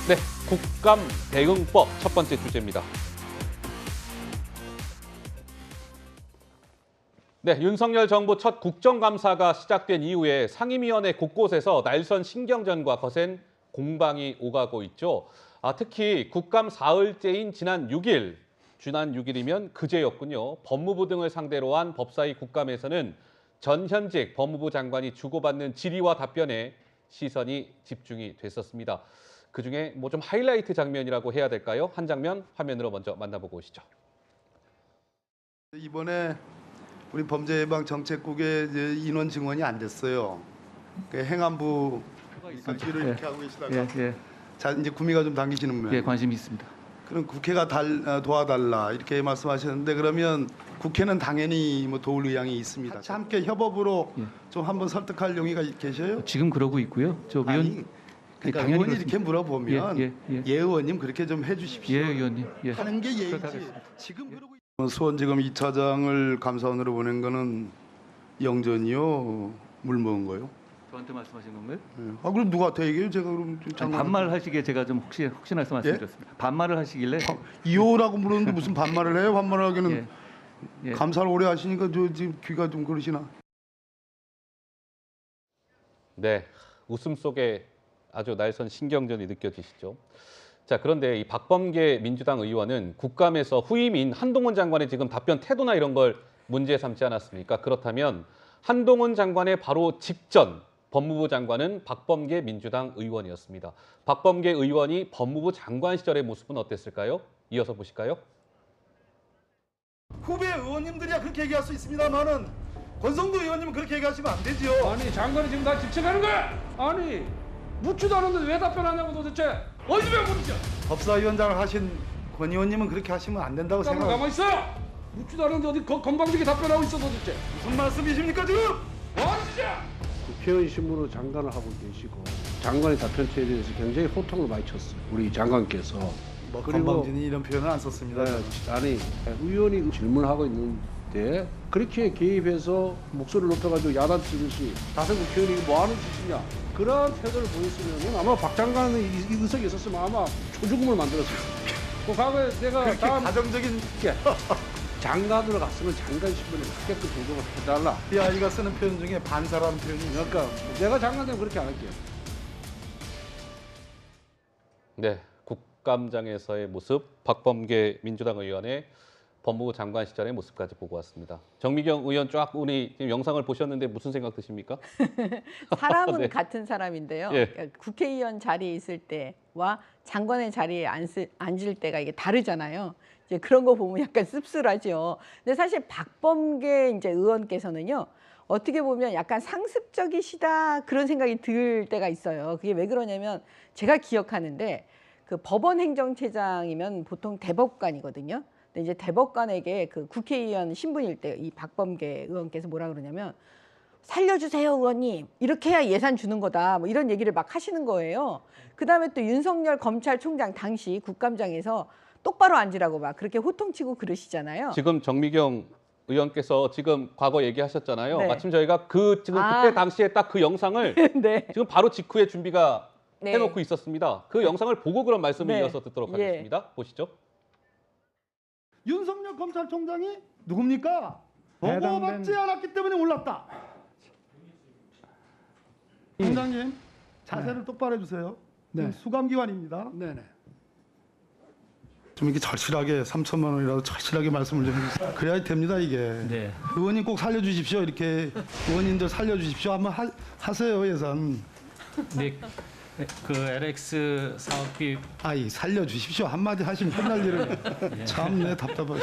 네, 국감 대응법 첫 번째 주제입니다. 네, 윤석열 정부 첫 국정감사가 시작된 이후에 상임위원회 곳곳에서 날선 신경전과 거센 공방이 오가고 있죠. 특히 국감 사흘째인 지난 6일이면 그제였군요. 법무부 등을 상대로 한 법사위 국감에서는 전현직 법무부 장관이 주고받는 질의와 답변에 시선이 집중이 됐었습니다. 그중에 좀 하이라이트 장면이라고 해야 될까요? 한 장면 화면으로 먼저 만나보고 오시죠. 이번에 우리 범죄예방정책국의 인원 증원이 안 됐어요. 그 행안부 일을 이렇게 하고 계시다가 자 이제 구미가 좀 당기시는 분. 예, 관심이 있습니다. 그럼 국회가 도와달라 이렇게 말씀하셨는데 그러면 국회는 당연히 뭐 도울 의향이 있습니다. 같이 함께 협업으로 좀 한번 설득할 용의가 계셔요? 지금 그러고 있고요. 저 위원 아니, 그러니까 당연히 의원이 이렇게 물어보면 예 의원님 그렇게 좀 해주십시오. 예, 의원님. 예. 하는 게 예의지. 지금 그러고 수원지검 2차장을 감사원으로 보낸 거는 영전이요, 물 먹은 거요? 저한테 말씀하신 건가요? 예. 그럼 누구한테 얘기해요? 제가 그럼 아니, 반말하시기에 제가 좀 혹시나 해서 말씀드렸습니다. 반말을 하시길래 이호라고 물었는데 무슨 반말을 해요? 반말을 하기는 예. 감사를 오래 하시니까 저 지금 귀가 좀 그러시나? 네, 웃음 속에 아주 날선 신경전이 느껴지시죠. 자, 그런데 이 박범계 민주당 의원은 국감에서 후임인 한동훈 장관의 지금 답변 태도나 이런 걸 문제 삼지 않았습니까? 그렇다면 한동훈 장관의 바로 직전 법무부 장관은 박범계 민주당 의원이었습니다. 박범계 의원이 법무부 장관 시절의 모습은 어땠을까요? 이어서 보실까요? 후배 의원님들이야 그렇게 얘기할 수 있습니다만은 권성도 의원님은 그렇게 얘기하시면 안 되지요. 아니 장관이 지금 다 집착하는 거야. 아니 묻지도 않았는데 왜 답변하냐고 도대체. 어디 배워보자. 법사위원장을 하신 권 의원님은 그렇게 하시면 안 된다고 가만 생각합니다. 있어. 묻지도 않았는데 어디 건방지게 답변하고 있어 도대체. 무슨 말씀이십니까 지금? 뭐하는 짓이야. 국회의원 신분으로 장관을 하고 계시고 장관의 답변투에 대해서 굉장히 호통을 많이 쳤어요. 우리 장관께서. 뭐 그리고- 건방진이 이런 표현을 안 썼습니다. 아니 의원이 질문하고 있는데 그렇게 개입해서 목소리를 높여가지고 야단 치듯이 다른 국회의원이 이거 뭐하는 짓이냐 그런 태도를 보였으면 아마 박 장관은 이 의석이 있었으면 아마 초죽음을 만들었을 거예요. 그 과거에 내가 그렇게 다음 가정적인 장관으로 갔으면 장관 신분을 하게끔 조정을 해달라. PI가 쓰는 표현 중에 반사라는 표현이 있어요. 그러니까 내가 장관 되면 그렇게 안 할게요. 네, 국감장에서의 모습, 박범계 민주당 의원의 법무부 장관 시절의 모습까지 보고 왔습니다. 정미경 의원 쫙 우리 지금 영상을 보셨는데 무슨 생각 드십니까? 사람은 네. 같은 사람인데요. 예. 그러니까 국회의원 자리에 있을 때와 장관의 자리에 앉을 때가 이게 다르잖아요. 이제 그런 거 보면 약간 씁쓸하죠. 근데 사실 박범계 이제 의원께서는요. 어떻게 보면 약간 상습적이시다 그런 생각이 들 때가 있어요. 그게 왜 그러냐면 제가 기억하는데 그 법원 행정처장이면 보통 대법관이거든요. 근데 이제 대법관에게 그 국회의원 신분일 때 이 박범계 의원께서 뭐라 그러냐면 살려주세요 의원님 이렇게 해야 예산 주는 거다 뭐 이런 얘기를 막 하시는 거예요. 그다음에 또 윤석열 검찰총장 당시 국감장에서 똑바로 앉으라고 막 그렇게 호통치고 그러시잖아요. 지금 정미경 의원께서 지금 과거 얘기하셨잖아요. 네. 마침 저희가 지금 그때 당시에 딱 그 영상을 네. 지금 바로 직후에 준비가 네. 해놓고 있었습니다. 그 영상을 보고 그런 말씀을 네. 이어서 듣도록 예. 하겠습니다. 보시죠. 윤석열 검찰총장이 누굽니까? 보고받지 않았기 때문에 올랐다. 총장님 자세를 똑바로 해주세요. 네. 수감기관입니다. 네네. 좀 이렇게 절실하게 3천만 원이라도 절실하게 말씀을 좀 해주세요. 그래야 됩니다 이게. 네. 의원님 꼭 살려주십시오. 이렇게 의원님들 살려주십시오. 한번 하세요 예산. 네, 그 LX 사업비 아이 살려주십시오. 한마디 하시면 끝날 일을. 참내 답답하시.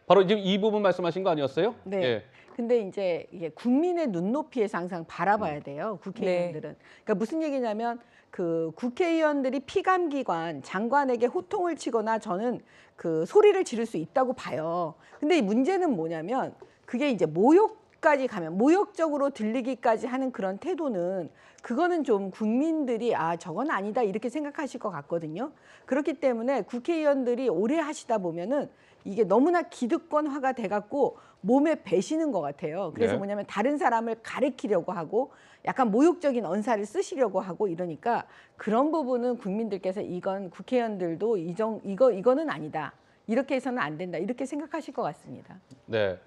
바로 지금 이 부분 말씀하신 거 아니었어요? 네. 예. 근데 이제 이게 국민의 눈높이에서 항상 바라봐야 돼요. 국회의원들은. 그러니까 무슨 얘기냐면 그 국회의원들이 피감기관 장관에게 호통을 치거나 저는 그 소리를 지를 수 있다고 봐요. 근데 이 문제는 뭐냐면 그게 이제 모욕까지 가면 모욕적으로 들리기까지 하는 그런 태도는 그거는 좀 국민들이 저건 아니다 이렇게 생각하실 것 같거든요. 그렇기 때문에 국회의원들이 오래 하시다 보면은 이게 너무나 기득권화가 돼갖고 몸에 배시는 것 같아요. 그래서 네. 뭐냐면 다른 사람을 가리키려고 하고 약간 모욕적인 언사를 쓰시려고 하고 이러니까 그런 부분은 국민들께서 이건 국회의원들도 이거는 아니다. 이렇게 해서는 안 된다. 이렇게 생각하실 것 같습니다. 네.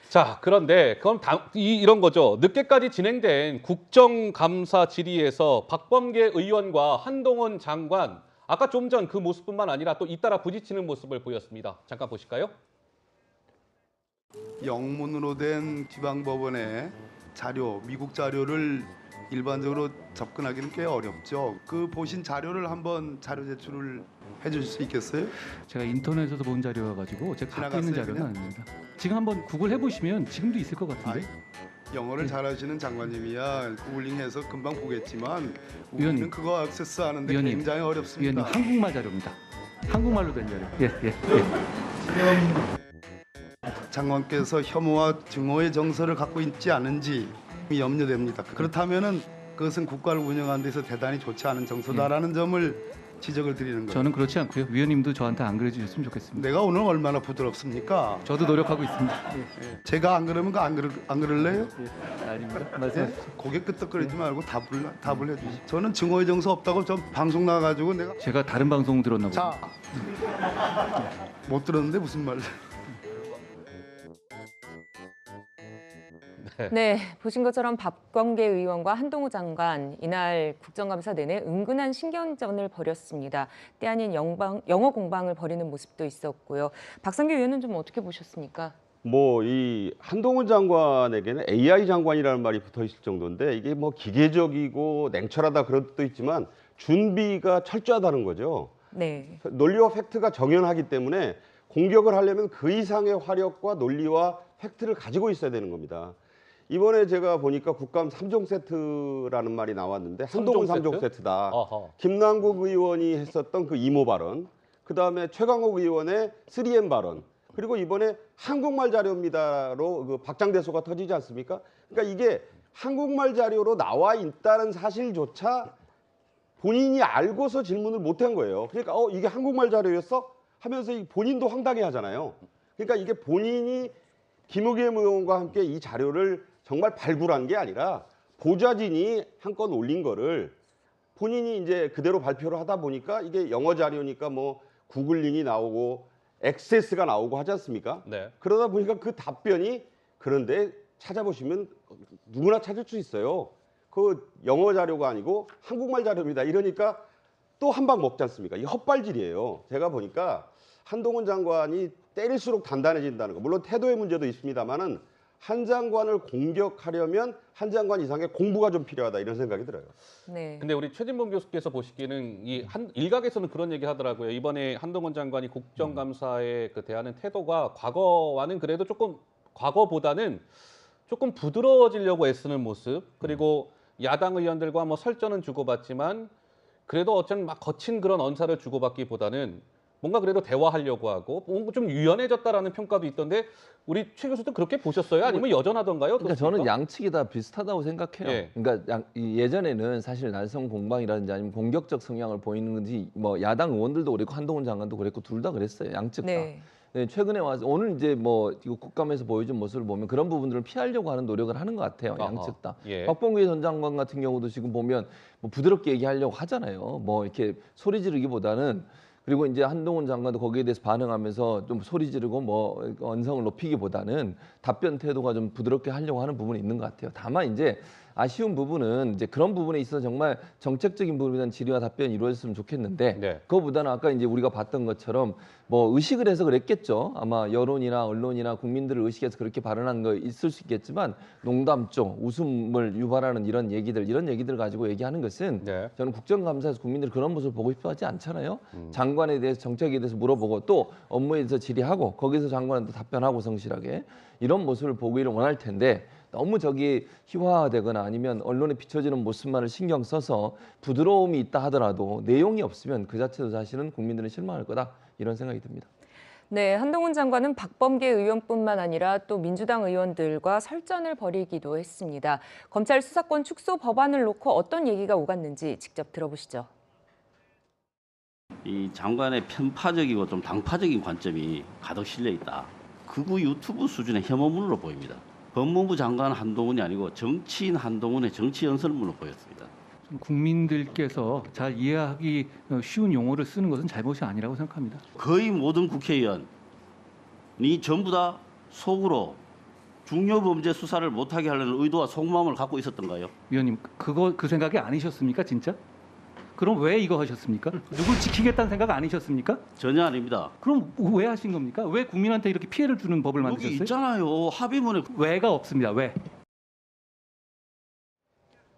자, 그런데 그럼 이런 거죠. 늦게까지 진행된 국정감사 질의에서 박범계 의원과 한동훈 장관 아까 좀 전 그 모습뿐만 아니라 또 잇따라 부딪히는 모습을 보였습니다. 잠깐 보실까요? 영문으로 된 지방법원의 자료, 미국 자료를 일반적으로 접근하기는 꽤 어렵죠. 그 보신 자료를 한번 자료 제출을 해주실 수 있겠어요? 제가 인터넷에서 본 자료여가지고 제가 갖고 있는 지나갔어요, 자료는 그냥? 아닙니다. 지금 한번 구글 해보시면 지금도 있을 것 같은데. 영어를 잘하시는 장관님이야 구글링해서 금방 보겠지만 위원님. 우리는 그거 액세스하는데 위원님. 굉장히 어렵습니다. 위원님 한국말 자료입니다. 한국말로 된 자료. 예. 장관께서 혐오와 증오의 정서를 갖고 있지 않은지 염려됩니다. 그렇다면은 그것은 국가를 운영하는 데서 대단히 좋지 않은 정서다라는 점을 지적을 드리는 거예요. 저는 그렇지 않고요. 위원님도 저한테 안 그래주셨으면 좋겠습니다. 내가 오늘 얼마나 부드럽습니까? 저도 노력하고 있습니다. 제가 안 그러면 안 그럴래요? 아닙니다. 예? 말씀하십시오. 고개 끄덕거리지 말고 답을 해주시. 저는 증오의 정서 없다고 좀 방송 나가지고 내가 제가 다른 방송 들었나 봅니다. 자 못 들었는데 무슨 말? 네, 보신 것처럼 박범계 의원과 한동훈 장관 이날 국정감사 내내 은근한 신경전을 벌였습니다. 때 아닌 영어 공방을 벌이는 모습도 있었고요. 박성규 의원은 좀 어떻게 보셨습니까? 뭐 이 한동훈 장관에게는 AI 장관이라는 말이 붙어 있을 정도인데 이게 뭐 기계적이고 냉철하다 그런 뜻도 있지만 준비가 철저하다는 거죠. 네. 논리와 팩트가 정연하기 때문에 공격을 하려면 그 이상의 화력과 논리와 팩트를 가지고 있어야 되는 겁니다. 이번에 제가 보니까 국감 3종 세트라는 말이 나왔는데 한동훈 3종 세트다. 어허. 김남국 의원이 했었던 그 이모 발언, 그다음에 최강욱 의원의 3M 발언, 그리고 이번에 한국말 자료입니다로 그 박장대소가 터지지 않습니까? 그러니까 이게 한국말 자료로 나와 있다는 사실조차 본인이 알고서 질문을 못한 거예요. 그러니까 이게 한국말 자료였어? 하면서 본인도 황당해 하잖아요. 그러니까 이게 본인이 김의겸 의원과 함께 이 자료를 정말 발굴한 게 아니라 보좌진이 한 건 올린 거를 본인이 이제 그대로 발표를 하다 보니까 이게 영어 자료니까 뭐 구글링이 나오고 액세스가 나오고 하지 않습니까? 네. 그러다 보니까 그 답변이 그런데 찾아보시면 누구나 찾을 수 있어요. 그 영어 자료가 아니고 한국말 자료입니다. 이러니까 또 한 방 먹지 않습니까? 이 헛발질이에요. 제가 보니까 한동훈 장관이 때릴수록 단단해진다는 거. 물론 태도의 문제도 있습니다만은 한 장관을 공격하려면 한 장관 이상의 공부가 좀 필요하다 이런 생각이 들어요. 네. 근데 우리 최진봉 교수께서 보시기에는 일각에서는 그런 얘기 하더라고요. 이번에 한동훈 장관이 국정감사에 그 대하는 태도가 과거와는 그래도 과거보다는 조금 부드러워지려고 애쓰는 모습, 그리고 야당 의원들과 뭐 설전은 주고받지만 그래도 어쨌든 막 거친 그런 언사를 주고받기보다는 뭔가 그래도 대화하려고 하고 뭔가 좀 유연해졌다라는 평가도 있던데 우리 최 교수도 그렇게 보셨어요? 아니면 여전하던가요? 그러니까 저는 양측이 다 비슷하다고 생각해요. 예. 그러니까 예전에는 사실 날선 공방이라든지 아니면 공격적 성향을 보이는 건지 뭐 야당 의원들도 그랬고 한동훈 장관도 그랬고 둘 다 그랬어요. 양측 다. 네. 네, 최근에 와서 오늘 이제 뭐 이거 국감에서 보여준 모습을 보면 그런 부분들을 피하려고 하는 노력을 하는 것 같아요. 양측 다. 예. 박범계 전 장관 같은 경우도 지금 보면 뭐 부드럽게 얘기하려고 하잖아요. 뭐 이렇게 소리 지르기보다는 그리고 이제 한동훈 장관도 거기에 대해서 반응하면서 좀 소리 지르고 뭐 언성을 높이기보다는 답변 태도가 좀 부드럽게 하려고 하는 부분이 있는 것 같아요. 다만 이제 아쉬운 부분은 이제 그런 부분에 있어서 정말 정책적인 부분에 대한 질의와 답변이 이루어졌으면 좋겠는데 네. 그거보다는 아까 이제 우리가 봤던 것처럼 뭐 의식을 해서 그랬겠죠. 아마 여론이나 언론이나 국민들을 의식해서 그렇게 발언한 거 있을 수 있겠지만 농담 쪽 웃음을 유발하는 이런 얘기들 가지고 얘기하는 것은 네. 저는 국정감사에서 국민들이 그런 모습을 보고 싶어 하지 않잖아요. 장관에 대해서 정책에 대해서 물어보고 또 업무에 대해서 질의하고 거기서 장관한테 답변하고 성실하게 이런 모습을 보기를 원할 텐데 너무 저기 희화화되거나 아니면 언론에 비춰지는 모습만을 신경 써서 부드러움이 있다 하더라도 내용이 없으면 그 자체도 사실은 국민들은 실망할 거다 이런 생각이 듭니다. 네, 한동훈 장관은 박범계 의원뿐만 아니라 또 민주당 의원들과 설전을 벌이기도 했습니다. 검찰 수사권 축소 법안을 놓고 어떤 얘기가 오갔는지 직접 들어보시죠. 이 장관의 편파적이고 좀 당파적인 관점이 가득 실려 있다. 극우 유튜브 수준의 혐오물로 보입니다. 법무부 장관 한동훈이 아니고 정치인 한동훈의 정치 연설문으로 보였습니다. 국민들께서 잘 이해하기 쉬운 용어를 쓰는 것은 잘못이 아니라고 생각합니다. 거의 모든 국회의원이 전부 다 속으로 중요 범죄 수사를 못하게 하려는 의도와 속마음을 갖고 있었던가요? 위원님, 그 생각이 아니셨습니까, 진짜? 그럼 왜 이거 하셨습니까? 누굴 지키겠다는 생각 아니셨습니까? 전혀 아닙니다. 그럼 왜 하신 겁니까? 왜 국민한테 이렇게 피해를 주는 법을 여기 만드셨어요? 있잖아요. 합의문에 왜가 없습니다. 왜?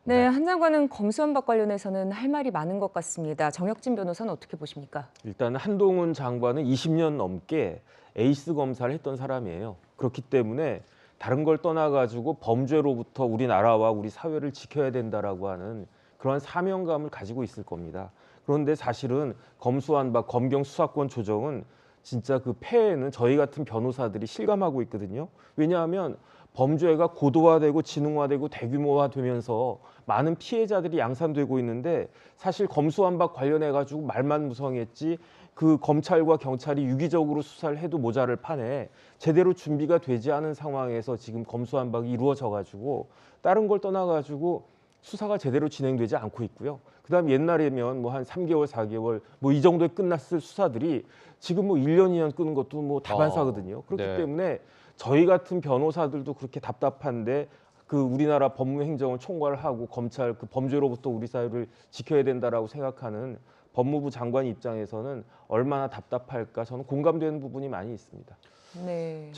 네, 한 장관은 검수완박 관련해서는 할 말이 많은 것 같습니다. 정혁진 변호사는 어떻게 보십니까? 일단 한동훈 장관은 20년 넘게 에이스 검사를 했던 사람이에요. 그렇기 때문에 다른 걸 떠나가지고 범죄로부터 우리나라와 우리 사회를 지켜야 된다라고 하는 그런 사명감을 가지고 있을 겁니다. 그런데 사실은 검수완박, 검경 수사권 조정은 진짜 그 폐해는 저희 같은 변호사들이 실감하고 있거든요. 왜냐하면 범죄가 고도화되고 지능화되고 대규모화되면서 많은 피해자들이 양산되고 있는데 사실 검수완박 관련해 가지고 말만 무성했지 그 검찰과 경찰이 유기적으로 수사를 해도 모자랄 판에 제대로 준비가 되지 않은 상황에서 지금 검수완박이 이루어져 가지고 다른 걸 떠나 가지고 수사가 제대로 진행되지 않고 있고요. 그다음 옛날이면 뭐 한 3개월, 4개월 뭐 이 정도에 끝났을 수사들이 지금 뭐 1년, 2년 끄는 것도 뭐 다반사거든요. 그렇기 네. 때문에 저희 같은 변호사들도 그렇게 답답한데 그 우리나라 법무행정을 총괄하고 검찰 그 범죄로부터 우리 사회를 지켜야 된다라고 생각하는 법무부 장관 입장에서는 얼마나 답답할까 저는 공감되는 부분이 많이 있습니다. 네.